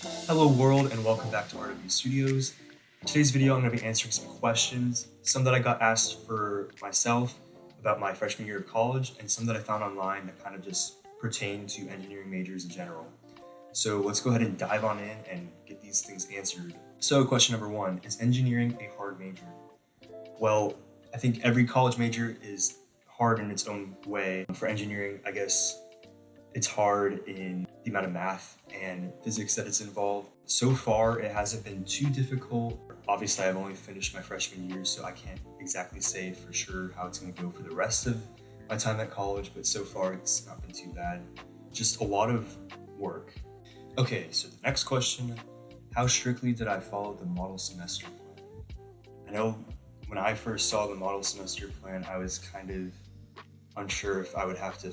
Hello world and welcome back to RW Studios. For today's video I'm going to be answering some questions, some that I got asked for myself about my freshman year of college and some that I found online that kind of just pertain to engineering majors in general. So let's go ahead and dive on in and get these things answered. So question number one, is engineering a hard major? Well, I think every college major is hard in its own way. For engineering, I guess it's hard in the amount of math and physics that it's involved. So far, it hasn't been too difficult. Obviously, I've only finished my freshman year, so I can't exactly say for sure how it's going to go for the rest of my time at college, but so far it's not been too bad. Just a lot of work. Okay, so the next question, how strictly did I follow the model semester plan? I know when I first saw the model semester plan, I was kind of unsure if I would have to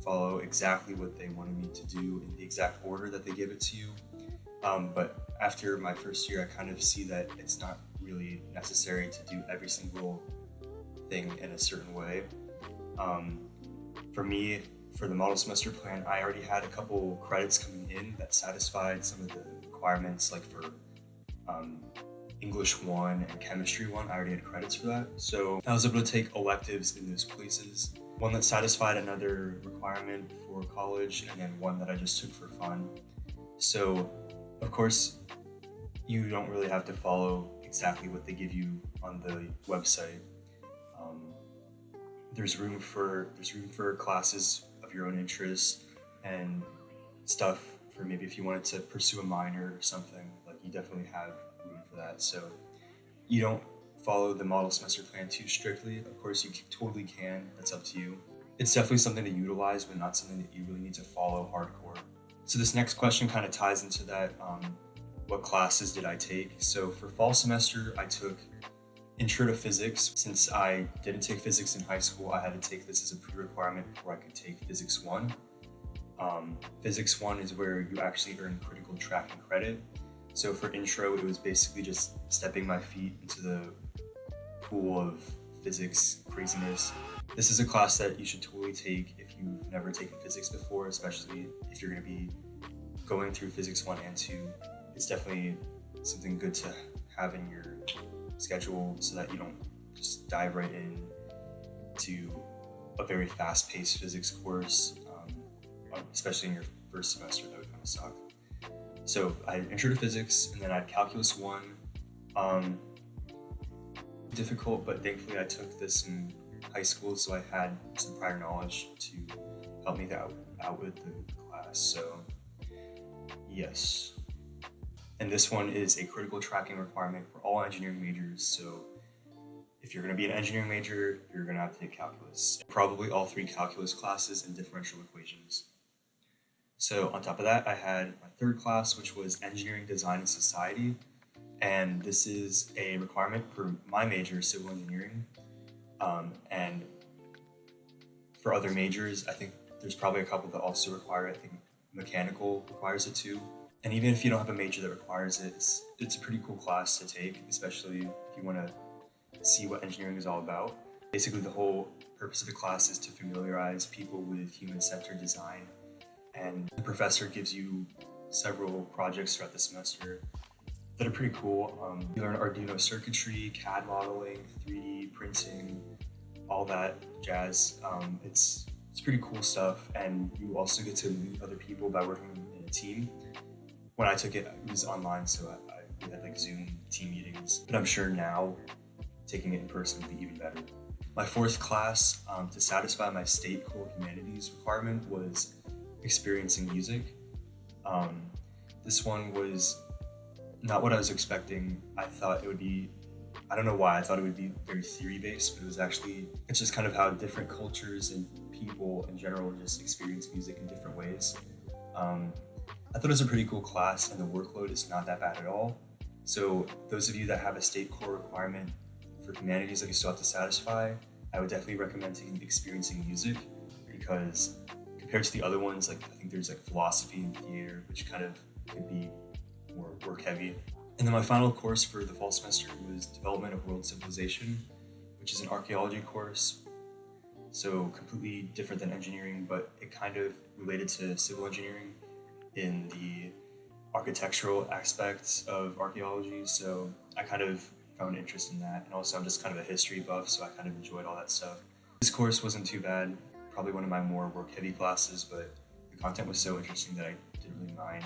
follow exactly what they wanted me to do in the exact order that they give it to you. But after my first year, I kind of see that it's not really necessary to do every single thing in a certain way. For me, for the model semester plan, I already had a couple credits coming in that satisfied some of the requirements, like for English 1 and Chemistry 1. I already had credits for that. So I was able to take electives in those places. One that satisfied another requirement for college, and then one that I just took for fun. So, of course, you don't really have to follow exactly what they give you on the website. There's room for classes of your own interest and stuff for maybe if you wanted to pursue a minor or something. Like you definitely have room for that. So you don't follow the model semester plan too strictly. Of course, you totally can. That's up to you. It's definitely something to utilize, but not something that you really need to follow hardcore. So this next question kind of ties into that. What classes did I take? So for fall semester, I took Intro to Physics. Since I didn't take physics in high school, I had to take this as a pre-requirement before I could take Physics 1. Physics 1 is where you actually earn critical tracking credit. So for intro, it was basically just stepping my feet into the pool of physics craziness. This is a class that you should totally take if you've never taken physics before, especially if you're going to be going through Physics 1 and 2. It's definitely something good to have in your schedule so that you don't just dive right in to a very fast-paced physics course, especially in your first semester. That would kind of suck. So I had Intro to Physics, and then I had Calculus 1. Difficult, but thankfully I took this in high school, so I had some prior knowledge to help me out with the class. So yes. And this one is a critical tracking requirement for all engineering majors. So if you're going to be an engineering major, you're going to have to take calculus. Probably all 3 calculus classes and differential equations. So on top of that, I had my third class, which was Engineering Design and Society. And this is a requirement for my major, civil engineering. And for other majors, I think there's probably a couple that also require it. I think mechanical requires it too. And even if you don't have a major that requires it, it's a pretty cool class to take, especially if you want to see what engineering is all about. Basically, the whole purpose of the class is to familiarize people with human-centered design. And the professor gives you several projects throughout the semester that are pretty cool. You learn Arduino circuitry, CAD modeling, 3D printing, all that jazz. It's pretty cool stuff, and you also get to meet other people by working in a team. When I took it, it was online, so we had like Zoom team meetings. But I'm sure now taking it in person would be even better. My fourth class, to satisfy my state core humanities requirement, was experiencing music. This one was not what I was expecting. I thought it would be, I don't know why, I thought it would be very theory-based, but it's just kind of how different cultures and people in general just experience music in different ways. I thought it was a pretty cool class, and the workload is not that bad at all. So those of you that have a state core requirement for humanities that you still have to satisfy, I would definitely recommend taking experiencing music, because compared to the other ones, like I think there's like philosophy and theater, which kind of could be more work heavy. And then my final course for the fall semester was Development of World Civilization, which is an archaeology course. So completely different than engineering, but it kind of related to civil engineering in the architectural aspects of archaeology, so I kind of found interest in that. And also, I'm just kind of a history buff, so I kind of enjoyed all that stuff. This course wasn't too bad, probably one of my more work-heavy classes, but the content was so interesting that I didn't really mind.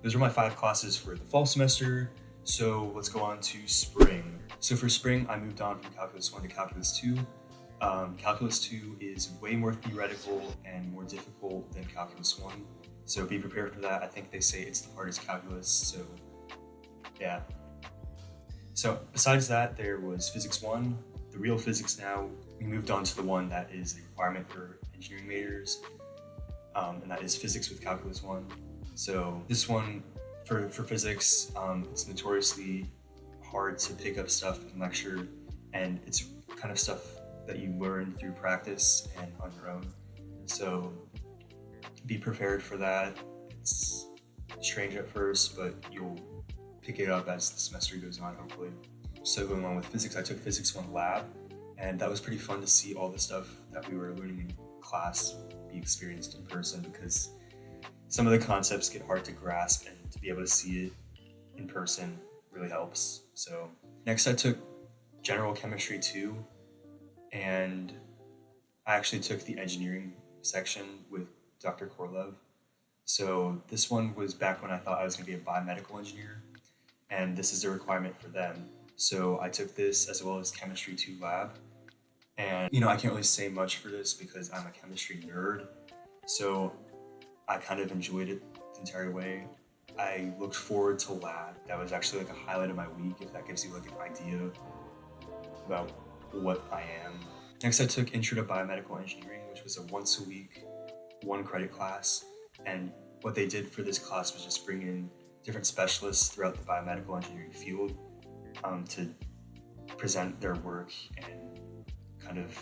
Those were my 5 classes for the fall semester, so let's go on to spring. So for spring, I moved on from Calculus 1 to Calculus 2. Calculus 2 is way more theoretical and more difficult than Calculus 1, so be prepared for that. I think they say it's the hardest calculus, so yeah. So besides that, there was Physics 1, the real physics now. We moved on to the one that is the requirement for engineering majors, and that is Physics with Calculus 1. So this one, for physics, it's notoriously hard to pick up stuff in lecture, and it's kind of stuff that you learn through practice and on your own. So be prepared for that. It's strange at first, but you'll pick it up as the semester goes on, hopefully. So going on with physics, I took Physics 1 lab, and that was pretty fun to see all the stuff that we were learning in class be experienced in person, because some of the concepts get hard to grasp, and to be able to see it in person really helps. So next I took General Chemistry 2, and I actually took the engineering section with Dr. Korlev. So this one was back when I thought I was going to be a biomedical engineer, and this is a requirement for them. So I took this as well as Chemistry 2 lab. And, I can't really say much for this because I'm a chemistry nerd. So I kind of enjoyed it the entire way. I looked forward to lab. That was actually like a highlight of my week, if that gives you like an idea about what I am. Next, I took Intro to Biomedical Engineering, which was a once a week, 1 credit class. And what they did for this class was just bring in different specialists throughout the biomedical engineering field to present their work and kind of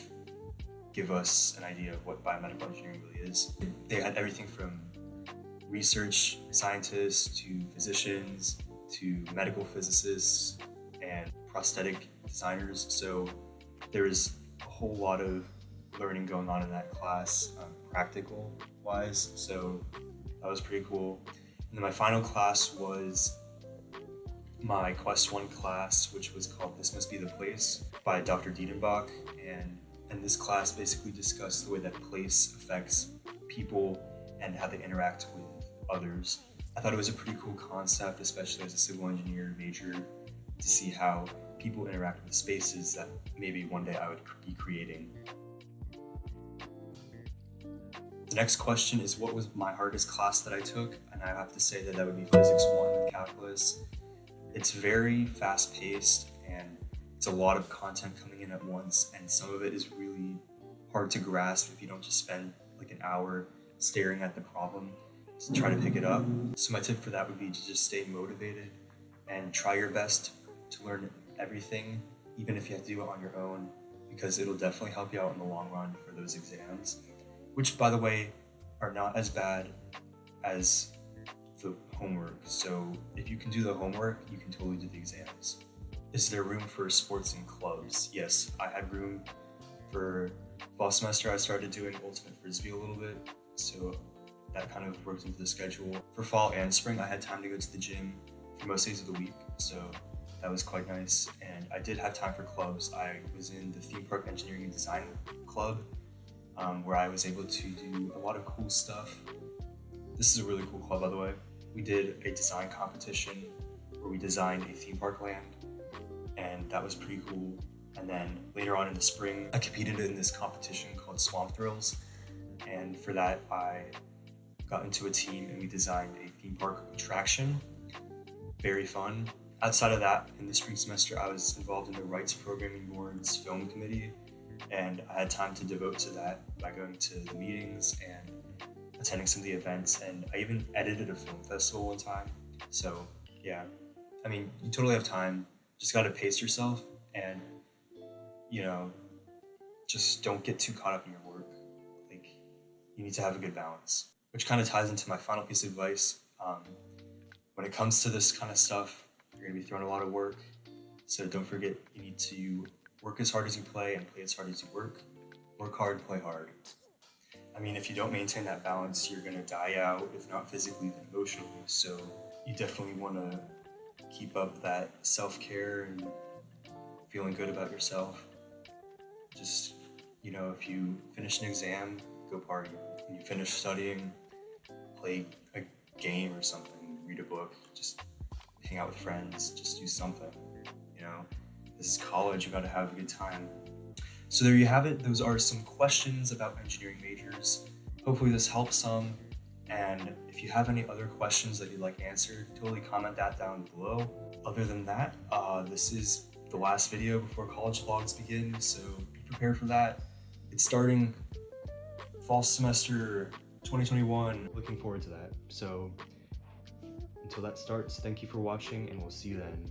give us an idea of what biomedical engineering really is. They had everything from research scientists to physicians to medical physicists and prosthetic designers. So there was a whole lot of learning going on in that class, practical wise. So that was pretty cool. And then my final class was my Quest 1 class, which was called This Must Be the Place by Dr. Diedenbach. And this class basically discussed the way that place affects people and how they interact with others. I thought it was a pretty cool concept, especially as a civil engineer major, to see how people interact with spaces that maybe one day I would be creating. The next question is, what was my hardest class that I took? And I have to say that would be Physics 1 with calculus. It's very fast-paced, and it's a lot of content coming in at once, and some of it is really hard to grasp if you don't just spend like an hour staring at the problem to try to pick it up. So my tip for that would be to just stay motivated and try your best to learn everything, even if you have to do it on your own, because it'll definitely help you out in the long run for those exams, which, by the way, are not as bad as the homework. So if you can do the homework, you can totally do the exams. Is there room for sports and clubs? Yes, I had room. For fall semester, I started doing ultimate frisbee a little bit, so that kind of worked into the schedule. For fall and spring, I had time to go to the gym for most days of the week, so that was quite nice. And I did have time for clubs. I was in the theme park engineering and design club, where I was able to do a lot of cool stuff. This is a really cool club, by the way. We did a design competition where we designed a theme park land, and that was pretty cool. And then later on in the spring, I competed in this competition called Swamp Thrills, and for that I got into a team and we designed a theme park attraction. Very fun. Outside of that, in the spring semester, I was involved in the Rights Programming Board's film committee, and I had time to devote to that by going to the meetings and attending some of the events, and I even edited a film festival one time. So yeah, I mean, you totally have time, just gotta pace yourself and, just don't get too caught up in your work. Like, you need to have a good balance, which kind of ties into my final piece of advice. When it comes to this kind of stuff, you're gonna be throwing a lot of work, so don't forget you need to work as hard as you play and play as hard as you work. Work hard, play hard. I mean, if you don't maintain that balance, you're gonna die out, if not physically, then emotionally. So you definitely want to keep up that self-care and feeling good about yourself. Just, if you finish an exam, go party. When you finish studying, play a game or something, read a book, just hang out with friends, just do something. This is college, you gotta have a good time. So there you have it. Those are some questions about engineering majors. Hopefully this helps some. And if you have any other questions that you'd like answered, totally comment that down below. Other than that, this is the last video before college vlogs begin, so be prepared for that. It's starting fall semester 2021. Looking forward to that. So until that starts, thank you for watching, and we'll see you then.